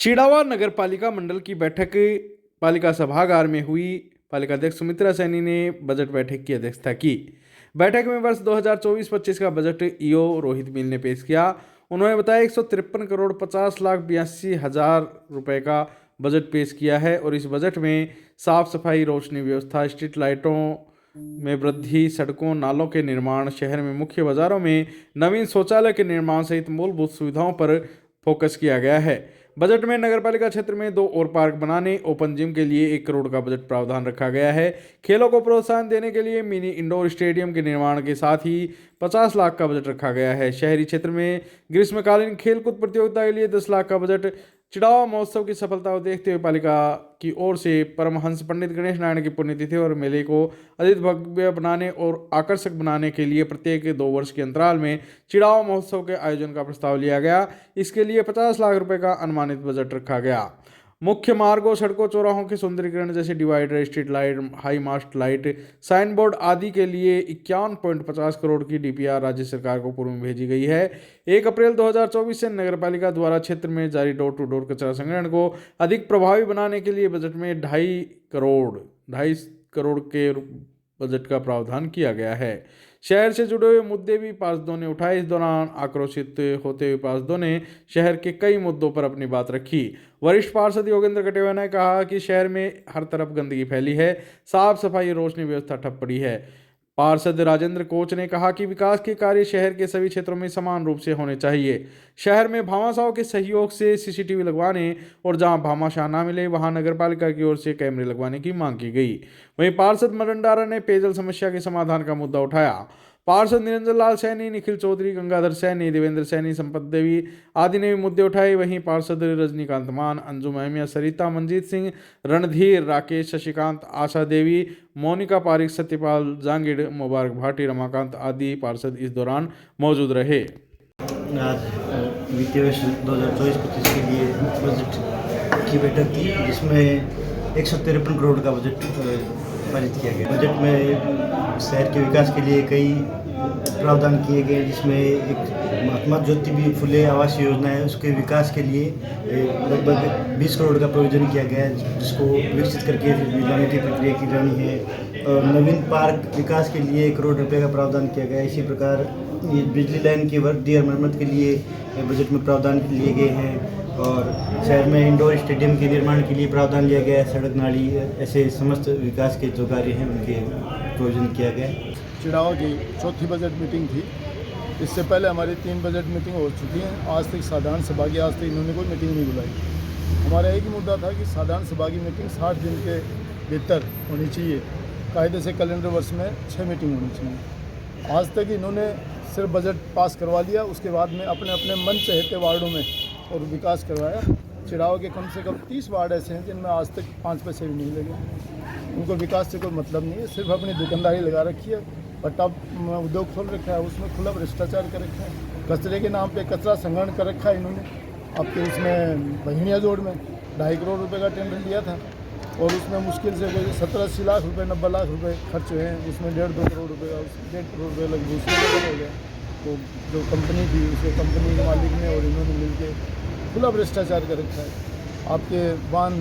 चिड़ावा नगर पालिका मंडल की बैठक पालिका सभागार में हुई। पालिका अध्यक्ष सुमित्रा सैनी ने बजट बैठक की अध्यक्षता की। बैठक में वर्ष 2024-25 का बजट ईओ रोहित मिल ने पेश किया। उन्होंने बताया 153 करोड़ 50 लाख 82 हजार रुपए का बजट पेश किया है और इस बजट में साफ सफाई, रोशनी व्यवस्था, स्ट्रीट लाइटों में वृद्धि, सड़कों नालों के निर्माण, शहर में मुख्य बाजारों में नवीन शौचालय के निर्माण सहित मूलभूत सुविधाओं पर फोकस किया गया है। बजट में नगरपालिका क्षेत्र में 2 और पार्क बनाने, ओपन जिम के लिए 1 करोड़ का बजट प्रावधान रखा गया है। खेलों को प्रोत्साहन देने के लिए मिनी इंडोर स्टेडियम के निर्माण के साथ ही 50 लाख का बजट रखा गया है। शहरी क्षेत्र में ग्रीष्मकालीन खेलकूद प्रतियोगिता के लिए 10 लाख का बजट। चिड़ावा महोत्सव की सफलता को देखते हुए पालिका की ओर से परमहंस पंडित गणेश नारायण की पुण्यतिथि और मेले को अधिक भव्य बनाने और आकर्षक बनाने के लिए प्रत्येक 2 वर्ष के अंतराल में चिड़ावा महोत्सव के आयोजन का प्रस्ताव लिया गया। इसके लिए 50 लाख रुपए का अनुमानित बजट रखा गया। मुख्य मार्गों, सड़कों, चौराहों के सुंदरीकरण जैसे divider, street light, high mast light, sign board आदि के लिए 51.50 करोड़ की डीपीआर राज्य सरकार को पूर्व में भेजी गई है। 1 अप्रैल 2024 से नगरपालिका द्वारा क्षेत्र में जारी डोर टू डोर कचरा संग्रहण को अधिक प्रभावी बनाने के लिए बजट में 2.5 करोड़ के बजट का प्रावधान किया गया है। शहर से जुड़े हुए मुद्दे भी पार्षदों ने उठाए। इस दौरान आक्रोशित होते हुए पार्षदों ने शहर के कई मुद्दों पर अपनी बात रखी। वरिष्ठ पार्षद योगेंद्र कटेवा ने कहा कि शहर में हर तरफ गंदगी फैली है, साफ सफाई, रोशनी व्यवस्था ठप पड़ी है। पार्षद राजेंद्र कोच ने कहा कि विकास के कार्य शहर के सभी क्षेत्रों में समान रूप से होने चाहिए। शहर में भामाशाहों के सहयोग से सीसीटीवी लगवाने और जहां भामाशाह ना मिले वहां नगरपालिका की ओर से कैमरे लगवाने की मांग की गई। वहीं पार्षद मदन डारा ने पेयजल समस्या के समाधान का मुद्दा उठाया। पार्षद निरंजन लाल सैनी, निखिल चौधरी, गंगाधर सैनी, देवेंद्र सैनी, संपत देवी आदि ने भी मुद्दे उठाए। वहीं पार्षद रजनीकांत मान, अंजुम अहमिया, सरिता, मंजीत सिंह, रणधीर, राकेश, शशिकांत, आशा देवी, मोनिका पारिक, सत्यपाल जांगिड़, मुबारक भाटी, रमाकांत आदि पार्षद इस दौरान मौजूद रहे। आज वित्तीय वर्ष 2024-25 के लिए बजट की बैठक थी, जिसमें 153 करोड़ का बजट पारित किया गया। बजट में शहर के विकास के लिए कई प्रावधान किए गए, जिसमें एक महात्मा ज्योति फुले आवास योजना है, उसके विकास के लिए लगभग 20 करोड़ का प्रोविजन किया गया है, जिसको विकसित करके मिलाने की प्रक्रिया की जानी है। और नवीन पार्क विकास के लिए 1 करोड़ रुपये का प्रावधान किया गया है। इसी प्रकार ये बिजली लाइन की वर्दी और मरम्मत के लिए बजट में प्रावधान लिए गए हैं और शहर में इंडोर स्टेडियम के निर्माण के लिए प्रावधान लिया गया है। सड़क, नाली, ऐसे समस्त विकास के जो कार्य हैं उनके प्रोविजन किया गया है। चिड़ावा की चौथी बजट मीटिंग थी। इससे पहले हमारी 3 बजट मीटिंग हो चुकी हैं। आज तक साधारण सभा की इन्होंने कोई मीटिंग नहीं बुलाई। हमारा एक ही मुद्दा था कि साधारण सभा की मीटिंग 60 दिन के भीतर होनी चाहिए। कायदे से कैलेंडर वर्ष में 6 मीटिंग होनी चाहिए। आज तक इन्होंने सिर्फ बजट पास करवा लिया, उसके बाद में अपने अपने मन चहेते वार्डों में और विकास करवाया। चिड़ावा के कम से कम 30 वार्ड ऐसे हैं जिनमें आज तक 5 पैसे भी नहीं लगे। उनको विकास से कोई मतलब नहीं है, सिर्फ अपनी दुकानदारी लगा रखी है। पट्टा उद्योग खोल रखा है, उसमें खुला भ्रष्टाचार कर रखा है। कचरे के नाम पे कचरा संग्रहण कर रखा है इन्होंने। आपके उसमें बहिनिया जोड़ में 2.5 करोड़ रुपए का टेंडर लिया था और उसमें मुश्किल से कोई 70-80 लाख रुपए, 90 लाख रुपए खर्च हुए हैं। उसमें 1.5-2 करोड़ रुपये का 1.5 करोड़ रुपये लगभग उसमें हो गया। तो जो कंपनी थी उसे कंपनी के मालिक ने और इन्होंने मिलकर खुला भ्रष्टाचार कर रखा है। आपके वाहन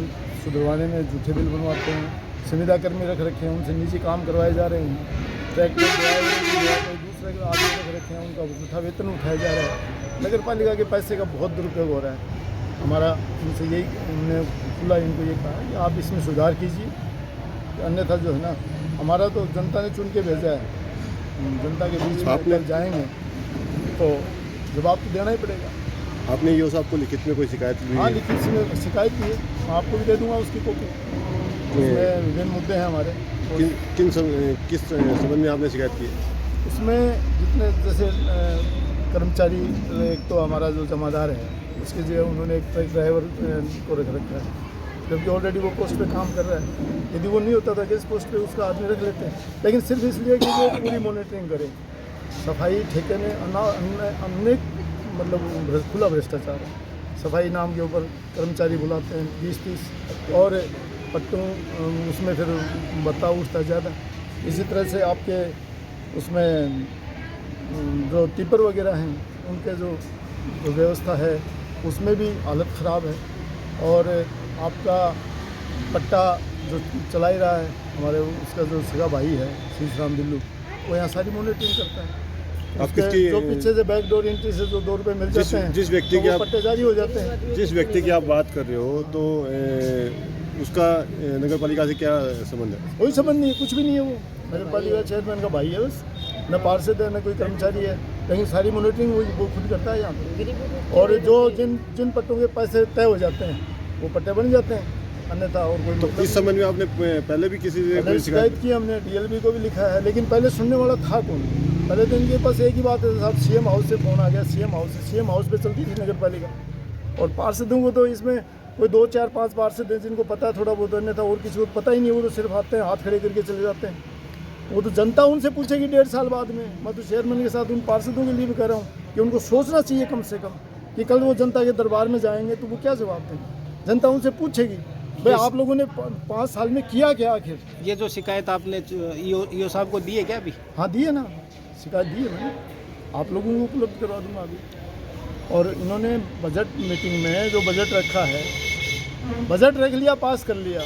सुधरवाने में झूठे बिल बनवाते हैं, संविदा कर्मी रख रखे हैं, उनसे निजी काम करवाए जा रहे हैं। ट्रैक्टर ड्राइवर दूसरे आदमी रख रखे हैं, उनका झूठा वेतन उठाया जा रहा है। नगर पालिका के पैसे का बहुत दुरुपयोग हो रहा है। हमारा उनसे यही, हमने खुला इनको ये कहा कि आप इसमें सुधार कीजिए, अन्यथा जो है ना, हमारा तो जनता ने चुन के भेजा है। जनता के बीच में अगर जाएंगे तो जवाब तो देना ही पड़ेगा। आपने ईओ साहब को लिखित में कोई शिकायत दी? हाँ, लिखित में शिकायत दी है, मैं आपको भी दे दूंगा उसकी कॉपी। उसमें विभिन्न मुद्दे हैं हमारे। किस संबंध में आपने शिकायत की है? उसमें जितने जैसे कर्मचारी, एक तो हमारा जो जमादार है उसके जगह उन्होंने एक ट्रक ड्राइवर को रख रखा है, जबकि ऑलरेडी वो पोस्ट पे काम कर रहा है। यदि वो नहीं होता था कि इस पोस्ट पे उसका आदमी रख लेते हैं, लेकिन सिर्फ इसलिए कि वो पूरी मॉनिटरिंग करे। सफाई ठेके में अनेक मतलब खुला भ्रष्टाचार है। सफाई नाम के ऊपर कर्मचारी बुलाते हैं 20-30 और पट्टों उसमें फिर भत्ता उठता ज़्यादा। इसी तरह से आपके उसमें जो टिपर वगैरह हैं उनके जो व्यवस्था है उसमें भी हालत ख़राब है। और आपका पट्टा जो चला ही रहा है हमारे उसका जो सगा भाई है शीश राम बिल्लू, वो यहाँ सारी मॉनिटरिंग करता है। आप उसके किसकी जो पीछे से बैकडोर एंट्री से जो 2 रुपये मिल जाते हैं, जिस व्यक्ति तो की वो आप पट्टे जारी हो जाते हैं। जिस व्यक्ति की आप बात कर रहे हो तो उसका नगर पालिका से क्या संबंध है? कोई संबंध नहीं है, कुछ भी नहीं है। वो नगर पालिका चेयरमैन का भाई है बस, न पार्षद है न कोई कर्मचारी है, लेकिन सारी मॉनिटरिंग वो खुद करता है यहाँ पे। और जो जिन पट्टों के पैसे तय हो जाते हैं वो पट्टे बन जाते हैं, अन्यथा और कोई मतलब इस संबंध में आपने पहले भी किसी से पहले कोई शिकायत की हमने, डीएलबी को भी लिखा है, लेकिन पहले सुनने वाला था कौन? पहले तो इनके पास एक ही बात है साहब, सीएम हाउस से फ़ोन आ गया, सीएम हाउस पे चलती थी नगर पालिका। और पार्षदों को तो इसमें कोई 2 4 5 पार्षद हैं जिनको पता है थोड़ा बहुत, अन्यथा और किसी को पता ही नहीं। वो तो सिर्फ आते हैं, हाथ खड़े करके चले जाते हैं। वो तो जनता उनसे पूछेगी 1.5 साल बाद में। मैं तो चेयरमैन के साथ उन पार्षदों के लिए भी कह रहा हूँ कि उनको सोचना चाहिए कम से कम कि कल वो जनता के दरबार में जाएंगे तो वो क्या जवाब देंगे। जनता उनसे पूछेगी भाई आप लोगों ने 5 साल में किया क्या आखिर। ये जो शिकायत आपने ईओ साहब को दी है क्या अभी? हाँ दी है ना, शिकायत दी है मैंने, आप लोगों को उपलब्ध करवा दूंगा अभी। और इन्होंने बजट मीटिंग में जो बजट रखा है, बजट रख लिया, पास कर लिया,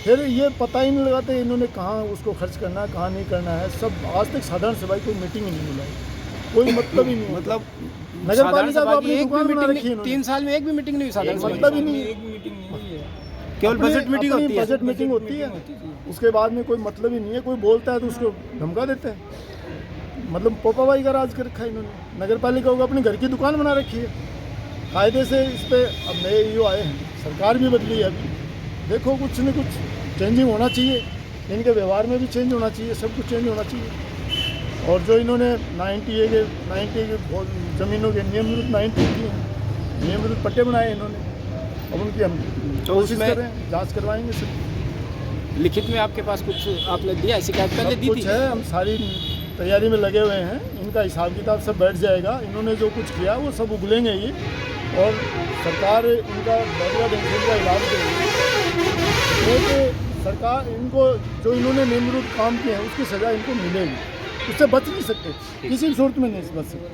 फिर ये पता ही नहीं लगाते इन्होंने कहाँ उसको खर्च करना है कहाँ नहीं करना है। सब आज तक साधारण सभा कोई मीटिंग ही नहीं बुलाई, कोई मतलब ही नहीं। मतलब नगर पालिका को अपनी दुकान बना रखी है इन्होंने। 3 साल में एक भी मीटिंग नहीं हुई साधारण सभा की? मतलब ही नहीं, केवल बजट मीटिंग होती है। बजट मीटिंग होती है, उसके बाद में कोई मतलब ही नहीं है। कोई बोलता है तो उसको धमका देते हैं। मतलब पोपाबाई का राज कर रखा है इन्होंने। नगर पालिका को अपने घर की दुकान बना रखी है कायदे से। इस पर अब नए ईओ आए हैं, सरकार भी बदली है अभी, देखो कुछ न कुछ चेंजिंग होना चाहिए, इनके व्यवहार में भी चेंज होना चाहिए, सब कुछ चेंज होना चाहिए। और जो इन्होंने 90 के ज़मीनों के नियम विरुद्ध 90 की हैं, नियम विरुद्ध पट्टे बनाए इन्होंने, अब उनकी हम कोशिश कर रहे हैं, जाँच करवाएंगे सब। लिखित में आपके पास कुछ आपने दिया शिकायत पहले सब दी कुछ थी? है, हम सारी तैयारी में लगे हुए हैं। इनका हिसाब किताब सब बैठ जाएगा, इन्होंने जो कुछ किया वो सब उगलेंगे ये, और सरकार इनका बढ़िया ढंग से इनका इलाज करेगी। एक सरकार इनको जो इन्होंने नियम विरुद्ध काम किए हैं उसकी सज़ा इनको मिलेगी, उससे बच नहीं सकते, किसी भी सूरत में नहीं बच सकते।